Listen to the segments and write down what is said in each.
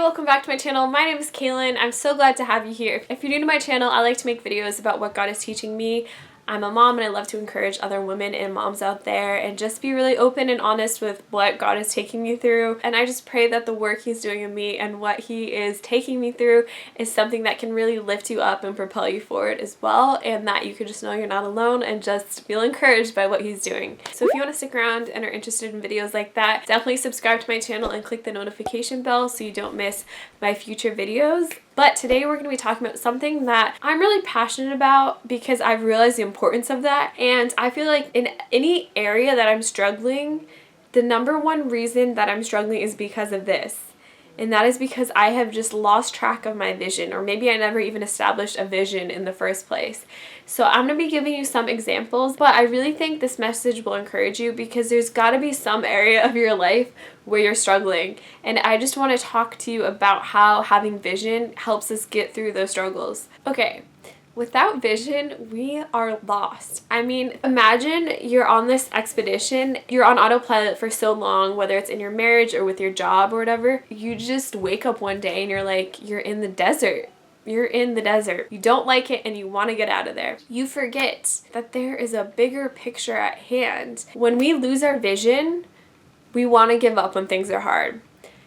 welcome back to my channel. My name is Kaylin. I'm so glad to have you here. If you're new to my channel, I like to make videos about what God is teaching me. I'm a mom and I love to encourage other women and moms out there and just be really open and honest with what God is taking me through. And I just pray that the work He's doing in me and what He is taking me through is something that can really lift you up and propel you forward as well, and that you can just know you're not alone and just feel encouraged by what He's doing. So if you want to stick around and are interested in videos like that, definitely subscribe to my channel and click the notification bell so you don't miss my future videos. But today we're going to be talking about something that I'm really passionate about because I've realized the importance of that. And I feel like in any area that I'm struggling, the number one reason that I'm struggling is because of this. And that is because I have just lost track of my vision, or maybe I never even established a vision in the first place. So I'm going to be giving you some examples, but I really think this message will encourage you because there's got to be some area of your life where you're struggling. And I just want to talk to you about how having vision helps us get through those struggles. Okay. Without vision, we are lost. I mean, imagine you're on this expedition, you're on autopilot for so long, whether it's in your marriage or with your job or whatever. You just wake up one day and you're like, you're in the desert. You're in the desert. You don't like it and you want to get out of there. You forget that there is a bigger picture at hand. When we lose our vision, we want to give up when things are hard.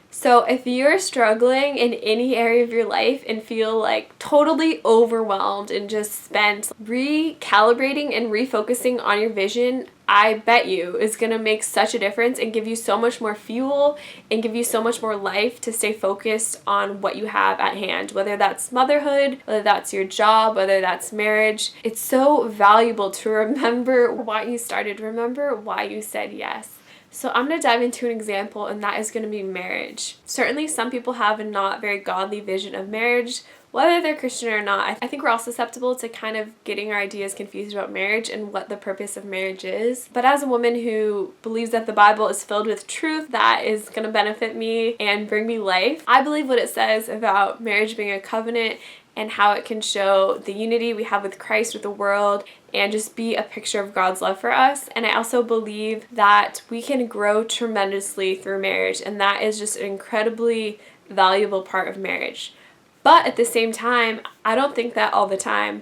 So if you're struggling in any area of your life and feel like totally overwhelmed and just spent recalibrating and refocusing on your vision, I bet you is going to make such a difference and give you so much more fuel and give you so much more life to stay focused on what you have at hand, whether that's motherhood, whether that's your job, whether that's marriage. It's so valuable to remember why you started, remember why you said yes. So I'm going to dive into an example, and that is going to be marriage. Certainly some people have a not very godly vision of marriage, whether they're Christian or not. I think we're all susceptible to kind of getting our ideas confused about marriage and what the purpose of marriage is. But as a woman who believes that the Bible is filled with truth that is going to benefit me and bring me life, I believe what it says about marriage being a covenant and how it can show the unity we have with Christ, with the world, and just be a picture of God's love for us. And I also believe that we can grow tremendously through marriage, and that is just an incredibly valuable part of marriage. But at the same time, I don't think that all the time.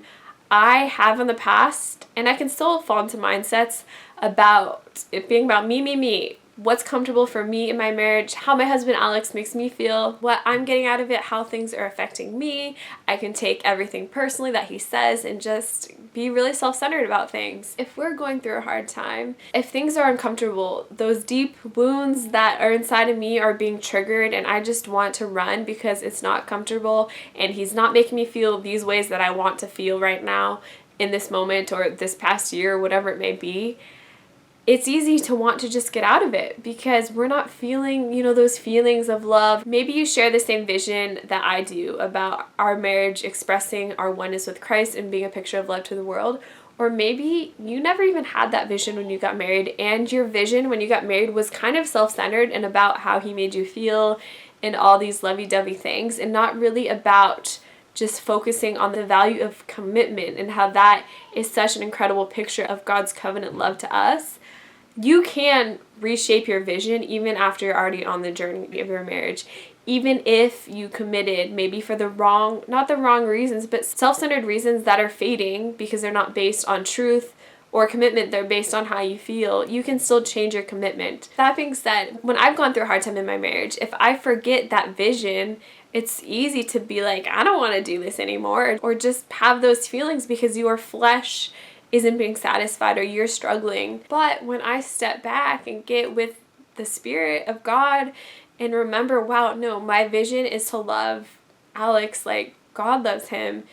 I have in the past, and I can still fall into mindsets about it being about me, what's comfortable for me in my marriage, how my husband Alex makes me feel, what I'm getting out of it, how things are affecting me. I can take everything personally that he says and just be really self-centered about things. If we're going through a hard time, if things are uncomfortable, those deep wounds that are inside of me are being triggered and I just want to run because it's not comfortable and he's not making me feel these ways that I want to feel right now in this moment or this past year, whatever it may be, it's easy to want to just get out of it because we're not feeling, those feelings of love. Maybe you share the same vision that I do about our marriage expressing our oneness with Christ and being a picture of love to the world. Or maybe you never even had that vision when you got married, and your vision when you got married was kind of self-centered and about how he made you feel and all these lovey-dovey things, and not really about just focusing on the value of commitment and how that is such an incredible picture of God's covenant love to us. You can reshape your vision even after you're already on the journey of your marriage. Even if you committed maybe for not the wrong reasons, but self-centered reasons that are fading because they're not based on truth or commitment, they're based on how you feel, you can still change your commitment. That being said, when I've gone through a hard time in my marriage, if I forget that vision, it's easy to be like, I don't want to do this anymore, or just have those feelings because your flesh isn't being satisfied or you're struggling. But when I step back and get with the Spirit of God and remember, wow, no, my vision is to love Alex like God loves him.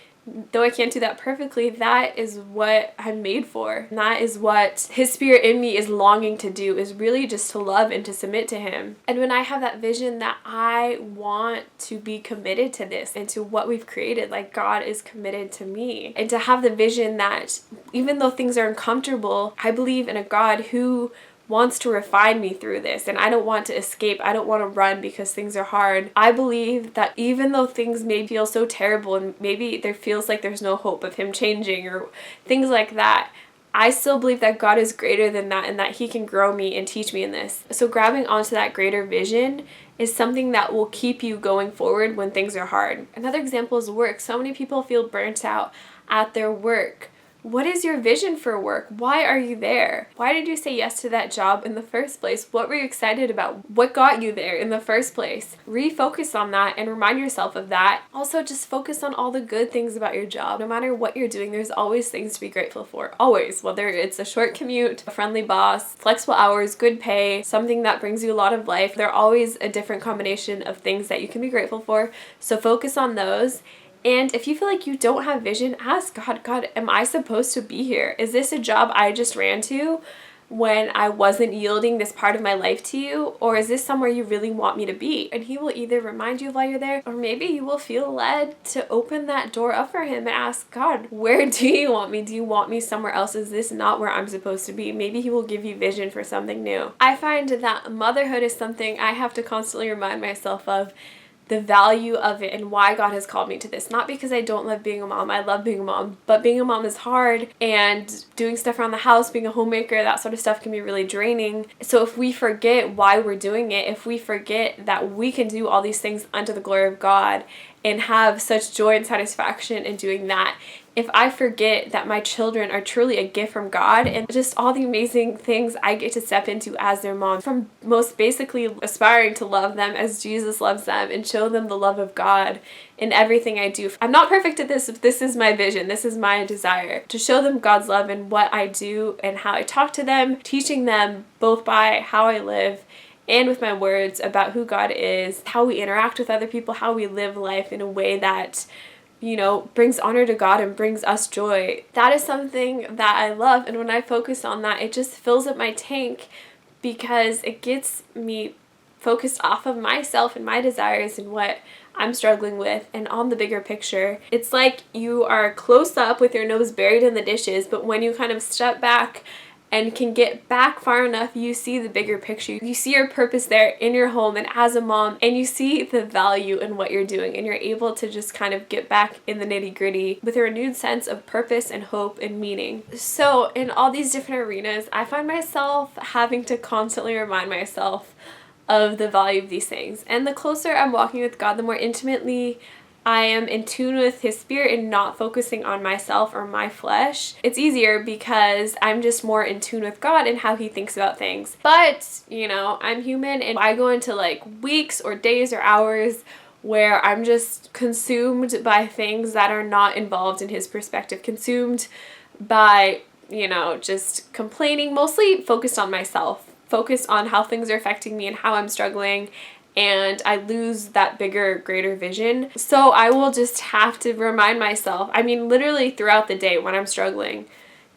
Though I can't do that perfectly, that is what I'm made for. And that is what His Spirit in me is longing to do, is really just to love and to submit to Him. And when I have that vision that I want to be committed to this and to what we've created, like God is committed to me. And to have the vision that even though things are uncomfortable, I believe in a God who wants to refine me through this, and I don't want to escape. I don't want to run because things are hard. I believe that even though things may feel so terrible and maybe there feels like there's no hope of Him changing or things like that, I still believe that God is greater than that and that He can grow me and teach me in this. So grabbing onto that greater vision is something that will keep you going forward when things are hard. Another example is work. So many people feel burnt out at their work. What is your vision for work? Why are you there? Why did you say yes to that job in the first place? What were you excited about? What got you there in the first place? Refocus on that and remind yourself of that. Also, just focus on all the good things about your job. No matter what you're doing, there's always things to be grateful for. Always. Whether it's a short commute, a friendly boss, flexible hours, good pay, something that brings you a lot of life. There are always a different combination of things that you can be grateful for. So focus on those. And if you feel like you don't have vision, ask God, am I supposed to be here? Is this a job I just ran to when I wasn't yielding this part of my life to you? Or is this somewhere you really want me to be? And He will either remind you while you're there, or maybe you will feel led to open that door up for Him and ask God, where do you want me? Do you want me somewhere else? Is this not where I'm supposed to be? Maybe He will give you vision for something new. I find that motherhood is something I have to constantly remind myself of, the value of it and why God has called me to this. Not because I don't love being a mom. I love being a mom, but being a mom is hard, and doing stuff around the house, being a homemaker, that sort of stuff can be really draining. So if we forget why we're doing it, if we forget that we can do all these things unto the glory of God and have such joy and satisfaction in doing that, if I forget that my children are truly a gift from God and just all the amazing things I get to step into as their mom, from most basically aspiring to love them as Jesus loves them and show them the love of God in everything I do. I'm not perfect at this, but this is my vision. This is my desire, to show them God's love in what I do and how I talk to them, teaching them both by how I live and with my words about who God is, how we interact with other people, how we live life in a way that, you know, brings honor to God and brings us joy. That is something that I love, and when I focus on that, it just fills up my tank because it gets me focused off of myself and my desires and what I'm struggling with and on the bigger picture. It's like you are close up with your nose buried in the dishes, but when you kind of step back and can get back far enough, you see the bigger picture. You see your purpose there in your home and as a mom, and you see the value in what you're doing, and you're able to just kind of get back in the nitty-gritty with a renewed sense of purpose and hope and meaning. So in all these different arenas, I find myself having to constantly remind myself of the value of these things. And the closer I'm walking with God, the more intimately I am in tune with His Spirit and not focusing on myself or my flesh. It's easier because I'm just more in tune with God and how He thinks about things. But, you know, I'm human, and I go into like weeks or days or hours where I'm just consumed by things that are not involved in His perspective, consumed by, you know, just complaining, mostly focused on myself, focused on how things are affecting me and how I'm struggling, and I lose that bigger, greater vision. So I will just have to remind myself, I mean, literally throughout the day when I'm struggling,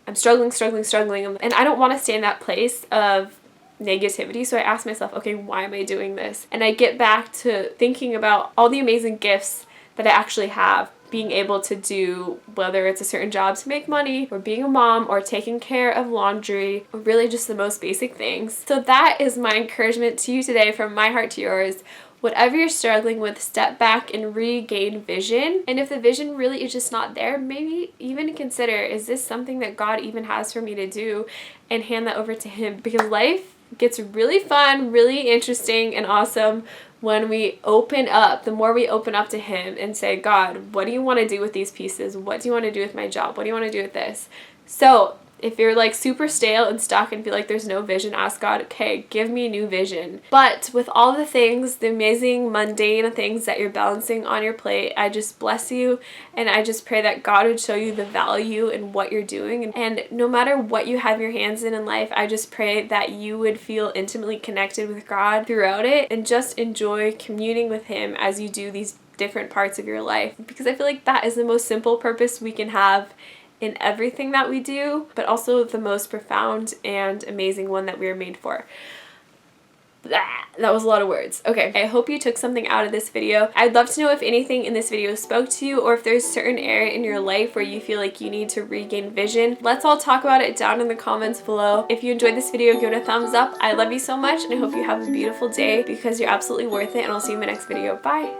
and I don't want to stay in that place of negativity. So I ask myself, okay, why am I doing this? And I get back to thinking about all the amazing gifts that I actually have, being able to do, whether it's a certain job to make money, or being a mom, or taking care of laundry, or really just the most basic things. So that is my encouragement to you today, from my heart to yours. Whatever you're struggling with, step back and regain vision. And if the vision really is just not there, maybe even consider, is this something that God even has for me to do? And hand that over to Him, because life gets really fun, really interesting, and awesome when we open up. The more we open up to Him and say, God, what do you want to do with these pieces? What do you want to do with my job? What do you want to do with this? So if you're like super stale and stuck and feel like there's no vision, ask God, okay, give me new vision. But with all the things, the amazing mundane things that you're balancing on your plate, I just bless you, and I just pray that God would show you the value in what you're doing. And no matter what you have your hands in life, I just pray that you would feel intimately connected with God throughout it and just enjoy communing with Him as you do these different parts of your life. Because I feel like that is the most simple purpose we can have in everything that we do, but also the most profound and amazing one that we are made for. That was a lot of words. Okay, I hope you took something out of this video. I'd love to know if anything in this video spoke to you, or if there's a certain area in your life where you feel like you need to regain vision. Let's all talk about it down in the comments below. If you enjoyed this video, give it a thumbs up. I love you so much, and I hope you have a beautiful day, because you're absolutely worth it, and I'll see you in my next video. Bye!